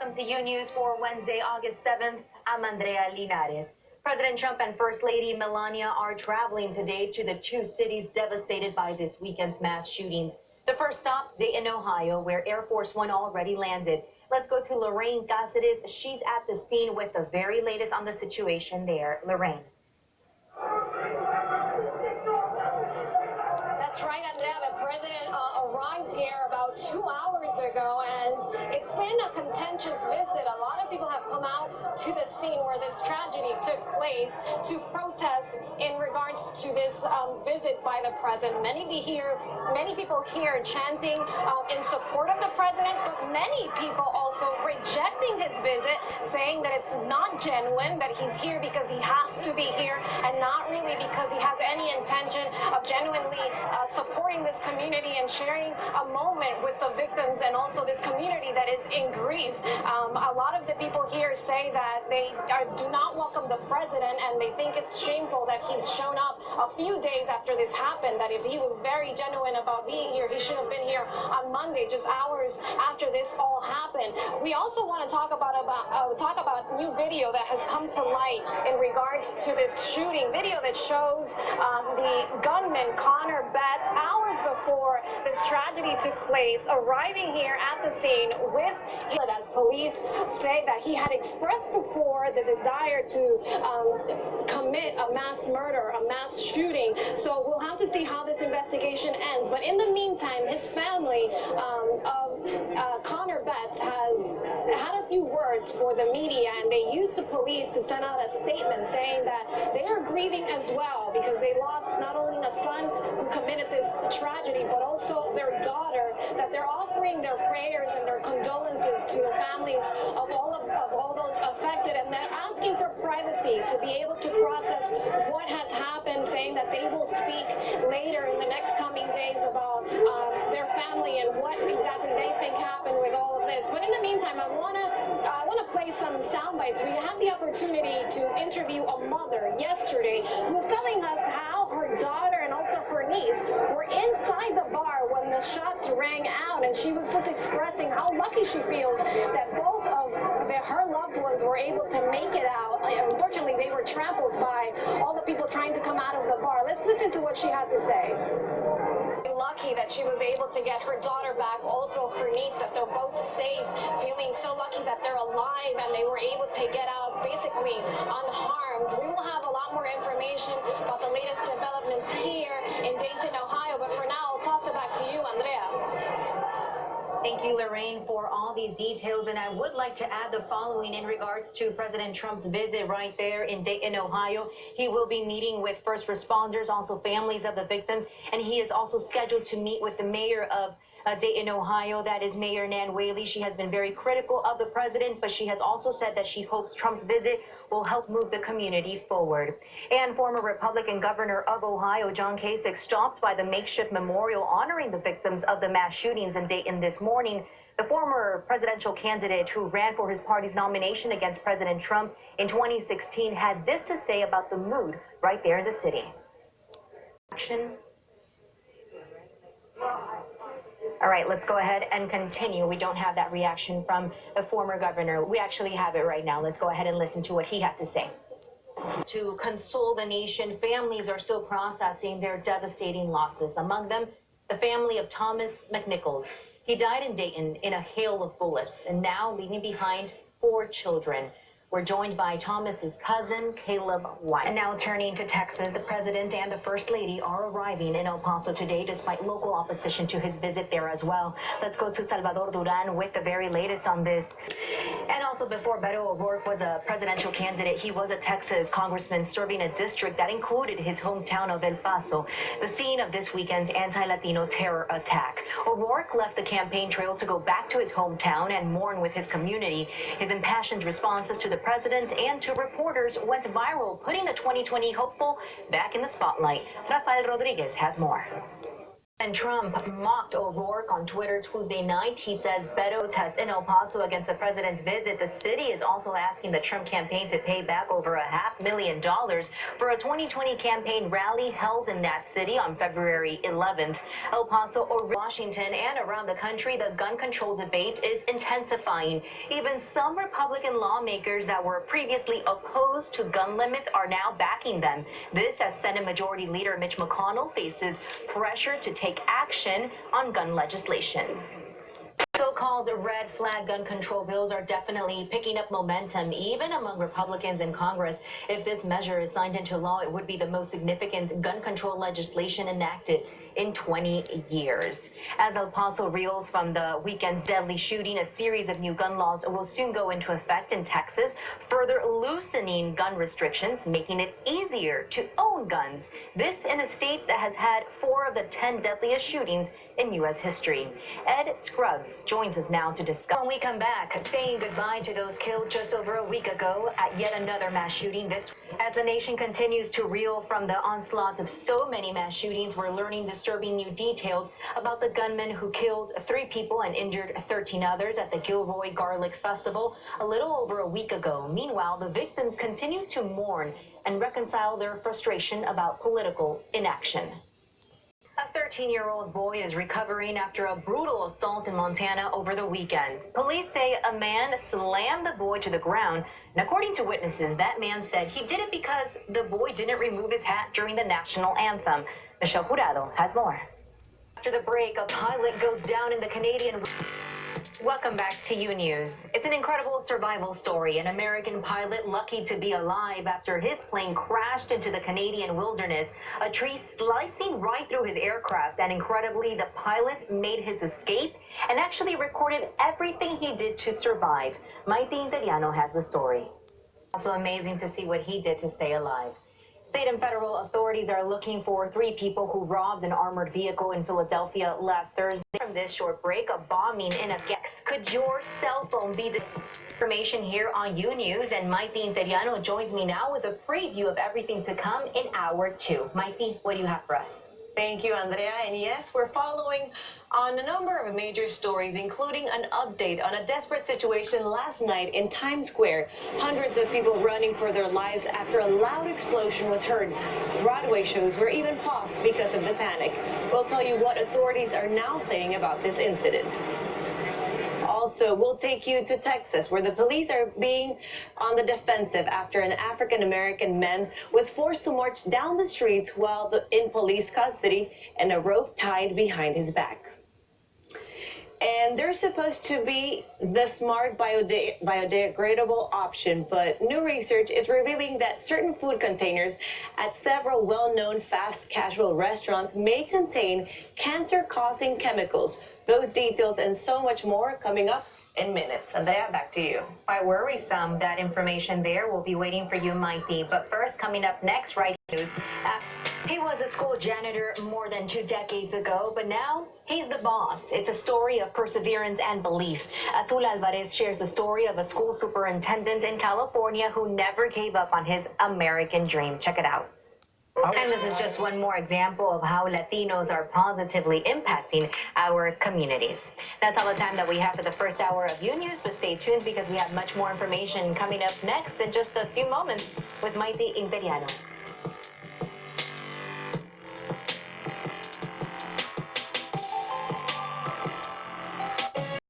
Welcome to U News for Wednesday, August 7th. I'm Andrea Linares. President Trump and First Lady Melania are traveling today to the two cities devastated by this weekend's mass shootings. The first stop, Dayton, Ohio, where Air Force One already landed. Let's go to Lorraine Cáceres. She's at the scene with the very latest on the situation there. Lorraine. That's right, Andrea. The president arrived here about 2 hours ago, and it's been a contentious visit. A lot of people have come out to the scene where this tragedy took place to protest in regards to this visit by the president. Many people here chanting in support of the president, but many people also rejecting his visit, saying that it's not genuine, that he's here because he has to be here, and not really because he has any intention of genuinely supporting this community and sharing a moment with the victims and also this community that is in grief. A lot of the people here say that they do not welcome the president, and they think it's shameful that he's shown up a few days after this happened, that if he was very genuine about being here, he should have been here on Monday, just hours after this all happened. We also want to talk about new video that has come to light in regards to this shooting. Video that shows the gunman Connor Betts, hours before this tragedy took place, arriving here at the scene with, as police say that he had expressed before the desire to commit a mass murder, a mass shooting. So we'll have to see how this investigation ends. But in the meantime, his family of Connor Betts has had a few words for the media, and they used the police to send out a statement saying that they are grieving as well because they lost not only a son who committed this tragedy, but also their daughter, that they're offering their prayers and their condolences to the families of all those affected, and they're asking for privacy to be able to process what has happened, saying that they will speak later in the next coming days about their family and what exactly they think happened with all of this. But in the meantime, I want to play some sound bites. We had the opportunity to interview a mother yesterday who was telling us how her daughter and also her niece were inside the bar when the shots rang out, and she was just expressing how lucky she feels that both of her loved ones were able to make it out. Unfortunately, they were trampled by all the people trying to come out of the bar. Let's listen to what she had to say. Lucky that she was able to get her daughter back, also her niece, that they're both safe, feeling so lucky that they're alive and they were able to get out basically unharmed. We will have a lot more information about the latest developments here in Dayton, Ohio, but for now, I'll toss it back to you, Andrea. Thank you, Lorraine, for all these details. And I would like to add the following in regards to President Trump's visit right there in Dayton, Ohio. He will be meeting with first responders, also families of the victims, and he is also scheduled to meet with the mayor of Dayton, Ohio. That is Mayor Nan Whaley. She has been very critical of the president, but she has also said that she hopes Trump's visit will help move the community forward. And former Republican governor of Ohio, John Kasich, stopped by the makeshift memorial honoring the victims of the mass shootings in Dayton this morning. The former presidential candidate who ran for his party's nomination against President Trump in 2016 had this to say about the mood right there in the city. Action. All right, let's go ahead and continue. We don't have that reaction from the former governor. We actually have it right now. Let's go ahead and listen to what he had to say. To console the nation, families are still processing their devastating losses. Among them, the family of Thomas McNichols. He died in Dayton in a hail of bullets and now leaving behind 4 children. We're joined by Thomas's cousin, Caleb White. And now turning to Texas, the president and the first lady are arriving in El Paso today, despite local opposition to his visit there as well. Let's go to Salvador Duran with the very latest on this. And also, before Beto O'Rourke was a presidential candidate, he was a Texas congressman serving a district that included his hometown of El Paso, the scene of this weekend's anti-Latino terror attack. O'Rourke left the campaign trail to go back to his hometown and mourn with his community. His impassioned responses to the president and to reporters went viral, putting the 2020 hopeful back in the spotlight. Rafael Rodriguez has more. And Trump mocked O'Rourke on Twitter Tuesday night. He says Beto tests in El Paso against the president's visit. The city is also asking the Trump campaign to pay back over $500,000 for a 2020 campaign rally held in that city on February 11th. El Paso or Washington and around the country, the gun control debate is intensifying. Even some Republican lawmakers that were previously opposed to gun limits are now backing them. This as Senate Majority Leader Mitch McConnell faces pressure to take action on gun legislation. So-called red flag gun control bills are definitely picking up momentum, even among Republicans in Congress. If this measure is signed into law, it would be the most significant gun control legislation enacted in 20 years. As El Paso reels from the weekend's deadly shooting, a series of new gun laws will soon go into effect in Texas, further loosening gun restrictions, making it easier to own guns. This in a state that has had 4 of the 10 deadliest shootings in U.S. history. Ed Scruggs joins us now to discuss. When we come back, saying goodbye to those killed just over a week ago at yet another mass shooting. This, as the nation continues to reel from the onslaught of so many mass shootings, we're learning disturbing new details about the gunman who killed 3 people and injured 13 others at the Gilroy Garlic Festival a little over a week ago. Meanwhile, the victims continue to mourn and reconcile their frustration about political inaction. A 13-year-old boy is recovering after a brutal assault in Montana over the weekend. Police say a man slammed the boy to the ground, and according to witnesses, that man said he did it because the boy didn't remove his hat during the national anthem. Michelle Jurado has more. After the break, a pilot goes down in the Canadian... Welcome back to Unews. It's an incredible survival story. An American pilot lucky to be alive after his plane crashed into the Canadian wilderness, a tree slicing right through his aircraft. And incredibly, the pilot made his escape and actually recorded everything he did to survive. Maite Interiano has the story. Also amazing to see what he did to stay alive. State and federal authorities are looking for 3 people who robbed an armored vehicle in Philadelphia last Thursday. From this short break, a bombing in a gas. Could your cell phone be information here on Unews? And Maite Interiano joins me now with a preview of everything to come in hour 2. Maite, what do you have for us? Thank you, Andrea. And yes, we're following on a number of major stories, including an update on a desperate situation last night in Times Square. Hundreds of people running for their lives after a loud explosion was heard. Broadway shows were even paused because of the panic. We'll tell you what authorities are now saying about this incident. Also, we'll take you to Texas, where the police are being on the defensive after an African-American man was forced to march down the streets while in police custody and a rope tied behind his back. And they're supposed to be the smart biodegradable option, but new research is revealing that certain food containers at several well-known fast casual restaurants may contain cancer-causing chemicals. Those details and so much more coming up in minutes. Andrea, back to you. Quite worrisome, that information there. We'll be waiting for you, Maite. But first, coming up next, right news. He was a school janitor more than 2 decades ago, but now he's the boss. It's a story of perseverance and belief. Azul Alvarez shares the story of a school superintendent in California who never gave up on his American dream. Check it out. And this is just one more example of how Latinos are positively impacting our communities. That's all the time that we have for the first hour of Unews, but stay tuned because we have much more information coming up next in just a few moments with Maite Interiano.